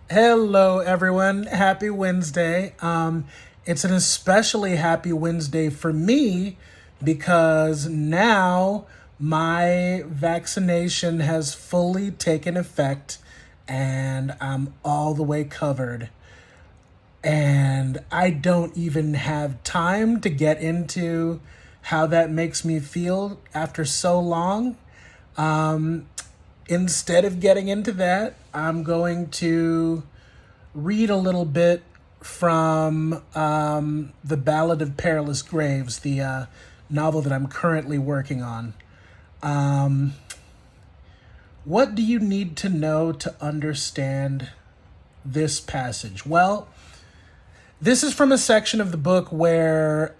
Hello, everyone. Happy Wednesday. It's an especially happy Wednesday for me because now my vaccination has fully taken effect and I'm all the way covered. And I don't even have time to get into how that makes me feel after so long. Instead of getting into that, I'm going to read a little bit from the Ballad of Perilous Graves, the novel that I'm currently working on. What do you need to know to understand this passage? Well, this is from a section of the book where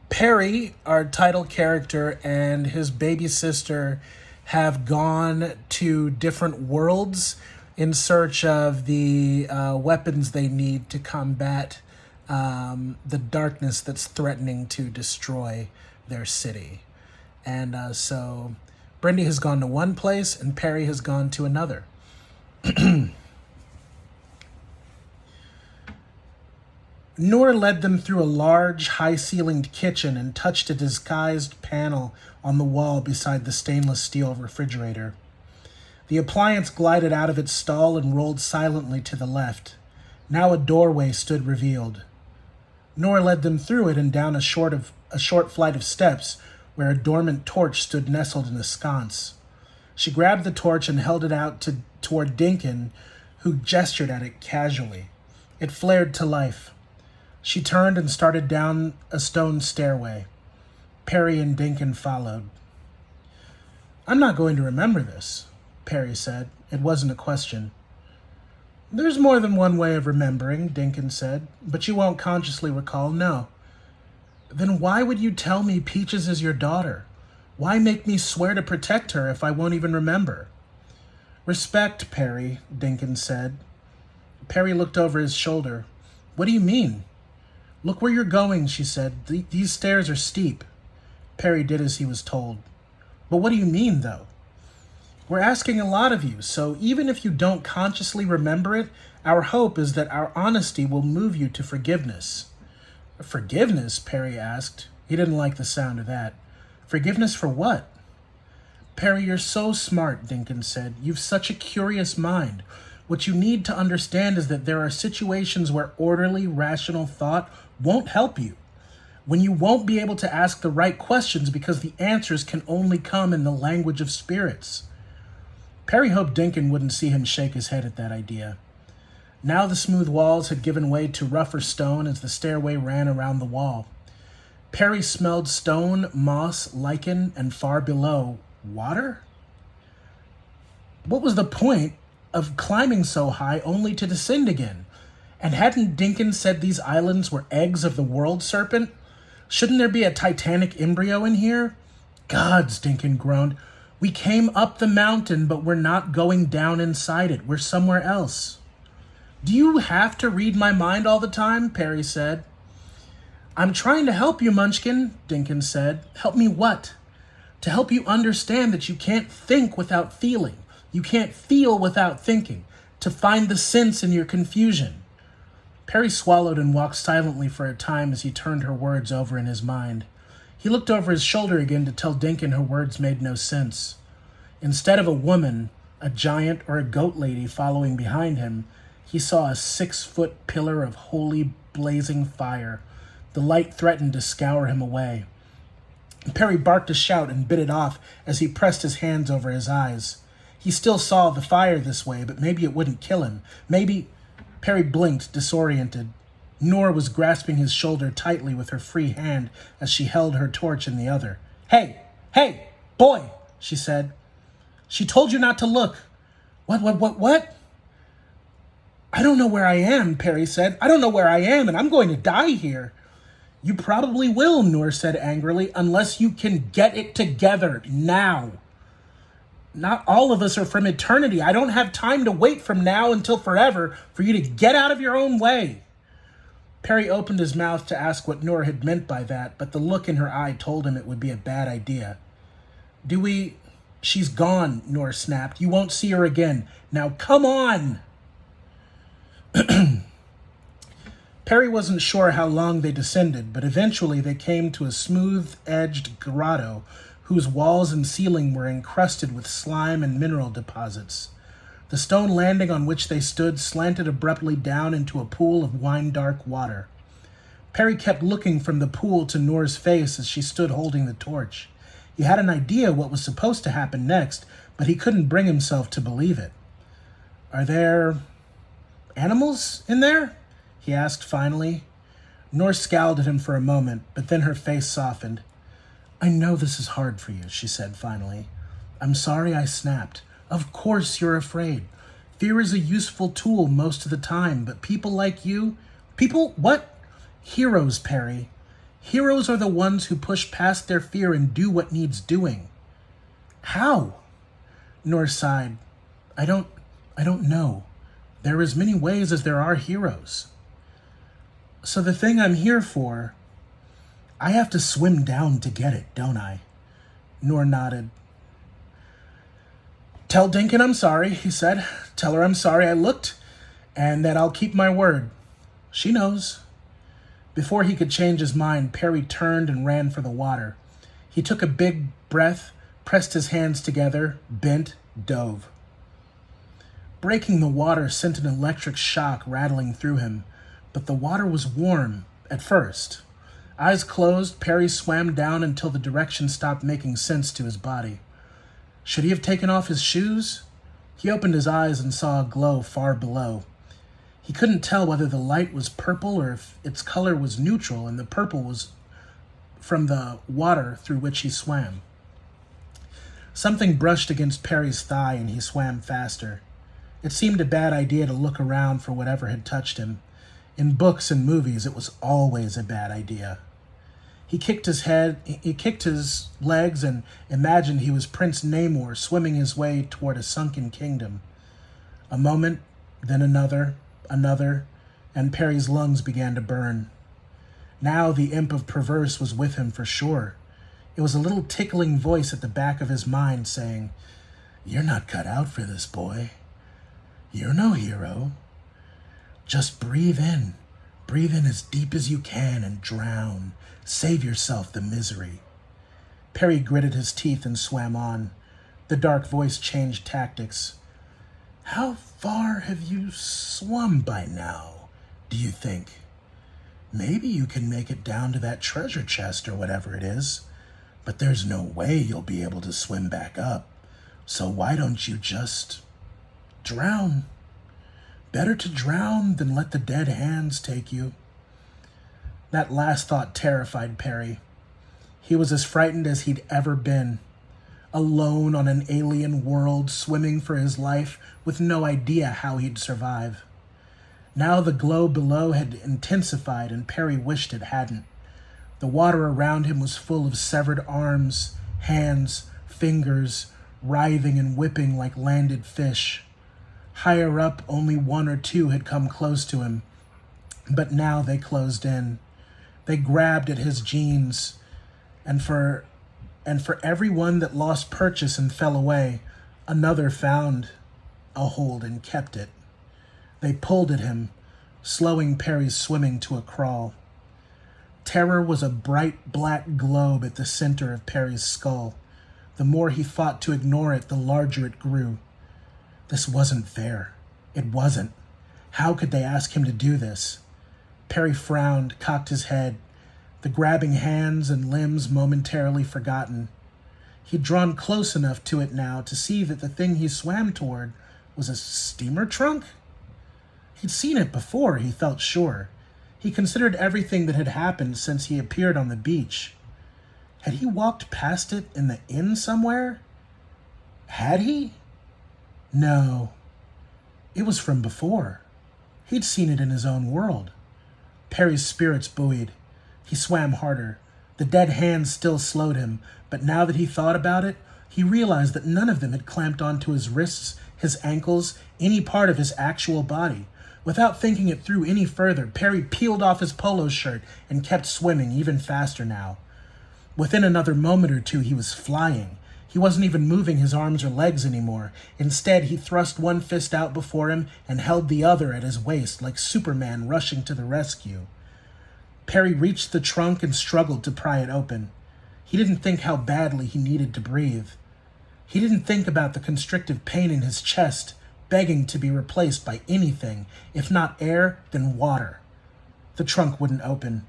Perry, our title character, and his baby sister have gone to different worlds in search of the weapons they need to combat the darkness that's threatening to destroy their city. And so Brendy has gone to one place and Perry has gone to another. Noor led them through a large, high-ceilinged kitchen and touched a disguised panel on the wall beside the stainless steel refrigerator. The appliance glided out of its stall and rolled silently to the left. Now a doorway stood revealed. Noor led them through it and down a short flight of steps where a dormant torch stood nestled in a sconce. She grabbed the torch and held it out toward Dinkin, who gestured at it casually. It flared to life. She turned and started down a stone stairway. Perry and Dinkin followed. "I'm not going to remember this," Perry said. It wasn't a question. "There's more than one way of remembering," Dinkin said, "but you won't consciously recall, no." "Then why would you tell me Peaches is your daughter? Why make me swear to protect her if I won't even remember?" "Respect, Perry," Dinkin said. Perry looked over his shoulder. "What do you mean?" "Look where you're going," she said. These stairs are steep." Perry did as he was told. "But what do you mean, though?" "We're asking a lot of you, so even if you don't consciously remember it, our hope is that our honesty will move you to forgiveness." "Forgiveness?" Perry asked. He didn't like the sound of that. "Forgiveness for what?" "Perry, you're so smart," Dinkin said. "You've such a curious mind. What you need to understand is that there are situations where orderly, rational thought won't help you. When you won't be able to ask the right questions because the answers can only come in the language of spirits." Perry hoped Dinkin wouldn't see him shake his head at that idea. Now the smooth walls had given way to rougher stone as the stairway ran around the wall. Perry smelled stone, moss, lichen, and far below, water? What was the point of climbing so high only to descend again? And hadn't Dinkin said these islands were eggs of the world serpent? Shouldn't there be a titanic embryo in here? "Gods," Dinkin groaned. "We came up the mountain, but we're not going down inside it. We're somewhere else." "Do you have to read my mind all the time?" Perry said. "I'm trying to help you, Munchkin," Dinkin said. "Help me what?" "To help you understand that you can't think without feeling. You can't feel without thinking. To find the sense in your confusion." Perry swallowed and walked silently for a time as he turned her words over in his mind. He looked over his shoulder again to tell Dinkin her words made no sense. Instead of a woman, a giant, or a goat lady following behind him, he saw a 6-foot pillar of holy blazing fire. The light threatened to scour him away. Perry barked a shout and bit it off as he pressed his hands over his eyes. He still saw the fire this way, but maybe it wouldn't kill him. Maybe... Perry blinked, disoriented. Noor was grasping his shoulder tightly with her free hand as she held her torch in the other. Hey, boy," she said. "She told you not to look." What? "I don't know where I am," Perry said. "I don't know where I am, and I'm going to die here." "You probably will," Noor said angrily, "unless you can get it together now." "Not all of us are from eternity. I don't have time to wait from now until forever for you to get out of your own way." Perry opened his mouth to ask what Noor had meant by that, but the look in her eye told him it would be a bad idea. Do we She's gone, Nor snapped. You won't see her again. Now come on! Perry wasn't sure how long they descended, but eventually they came to a smooth-edged grotto whose walls and ceiling were encrusted with slime and mineral deposits. The stone landing on which they stood slanted abruptly down into a pool of wine-dark water. Perry kept looking from the pool to Nor's face as she stood holding the torch. He had an idea what was supposed to happen next, but he couldn't bring himself to believe it. "Are there animals in there?" he asked finally. Nor scowled at him for a moment, but then her face softened. "I know this is hard for you," she said finally. "I'm sorry I snapped. Of course you're afraid. Fear is a useful tool most of the time, but people like you..." "People? What?" "Heroes, Perry. Heroes are the ones who push past their fear and do what needs doing." "How?" Nor sighed. I don't know. There are as many ways as there are heroes." "So the thing I'm here for, I have to swim down to get it, don't I?" Nor nodded. "Tell Dinkin I'm sorry," he said. "Tell her I'm sorry I looked, and that I'll keep my word. She knows." Before he could change his mind, Perry turned and ran for the water. He took a big breath, pressed his hands together, bent, dove. Breaking the water sent an electric shock rattling through him, but the water was warm at first. Eyes closed, Perry swam down until the direction stopped making sense to his body. Should he have taken off his shoes? He opened his eyes and saw a glow far below. He couldn't tell whether the light was purple or if its color was neutral and the purple was from the water through which he swam. Something brushed against Perry's thigh and he swam faster. It seemed a bad idea to look around for whatever had touched him. In books and movies, it was always a bad idea. He kicked his legs and imagined he was Prince Namor swimming his way toward a sunken kingdom. A moment, then another, and Perry's lungs began to burn. Now the imp of perverse was with him for sure. It was a little tickling voice at the back of his mind saying, "You're not cut out for this, boy. You're no hero. Just breathe in. Breathe in as deep as you can and drown. Save yourself the misery." Perry gritted his teeth and swam on. The dark voice changed tactics. "How far have you swum by now, do you think? Maybe you can make it down to that treasure chest or whatever it is, but there's no way you'll be able to swim back up. So why don't you just drown? Better to drown than let the dead hands take you." That last thought terrified Perry. He was as frightened as he'd ever been. Alone on an alien world, swimming for his life with no idea how he'd survive. Now the glow below had intensified and Perry wished it hadn't. The water around him was full of severed arms, hands, fingers, writhing and whipping like landed fish. Higher up, only one or two had come close to him, but now they closed in. They grabbed at his jeans, and for every one that lost purchase and fell away, another found a hold and kept it. They pulled at him, slowing Perry's swimming to a crawl. Terror was a bright black globe at the center of Perry's skull. The more he fought to ignore it, the larger it grew. This wasn't fair. It wasn't. How could they ask him to do this? Perry frowned, cocked his head, the grabbing hands and limbs momentarily forgotten. He'd drawn close enough to it now to see that the thing he swam toward was a steamer trunk. He'd seen it before, he felt sure. He considered everything that had happened since he appeared on the beach. Had he walked past it in the inn somewhere? Had he? No. It was from before. He'd seen it in his own world. Perry's spirits buoyed. He swam harder. The dead hands still slowed him, but now that he thought about it, he realized that none of them had clamped onto his wrists, his ankles, any part of his actual body. Without thinking it through any further, Perry peeled off his polo shirt and kept swimming even faster now. Within another moment or two, he was flying. He wasn't even moving his arms or legs anymore. Instead, he thrust one fist out before him and held the other at his waist like Superman rushing to the rescue. Perry reached the trunk and struggled to pry it open. He didn't think how badly he needed to breathe. He didn't think about the constrictive pain in his chest, begging to be replaced by anything, if not air, then water. The trunk wouldn't open.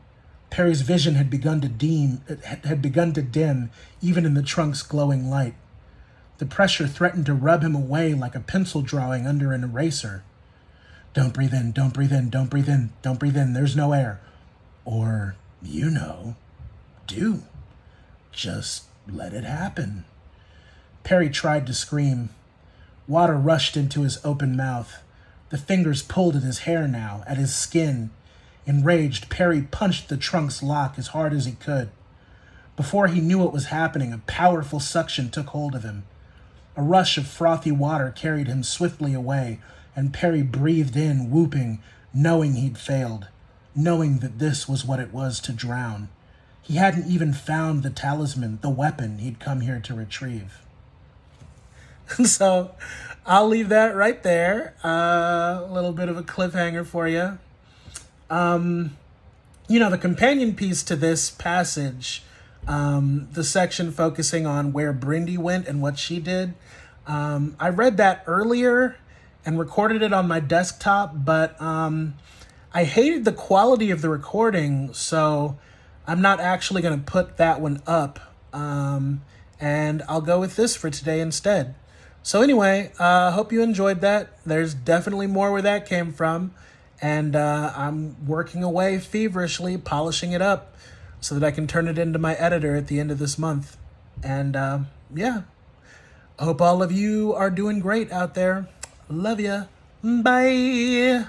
Perry's vision had begun to dim, even in the trunk's glowing light. The pressure threatened to rub him away like a pencil drawing under an eraser. Don't breathe in, don't breathe in, don't breathe in, don't breathe in, there's no air. Or, do. Just let it happen. Perry tried to scream. Water rushed into his open mouth. The fingers pulled at his hair now, at his skin. Enraged, Perry punched the trunk's lock as hard as he could. Before he knew what was happening, a powerful suction took hold of him. A rush of frothy water carried him swiftly away, and Perry breathed in, whooping, knowing he'd failed, knowing that this was what it was to drown. He hadn't even found the talisman, the weapon he'd come here to retrieve. So I'll leave that right there. A little bit of a cliffhanger for you. The companion piece to this passage, the section focusing on where Brindy went and what she did, I read that earlier and recorded it on my desktop, but I hated the quality of the recording, so I'm not actually going to put that one up, and I'll go with this for today instead. So anyway, hope you enjoyed that. There's definitely more where that came from. And I'm working away feverishly, polishing it up so that I can turn it into my editor at the end of this month. And I hope all of you are doing great out there. Love ya. Bye.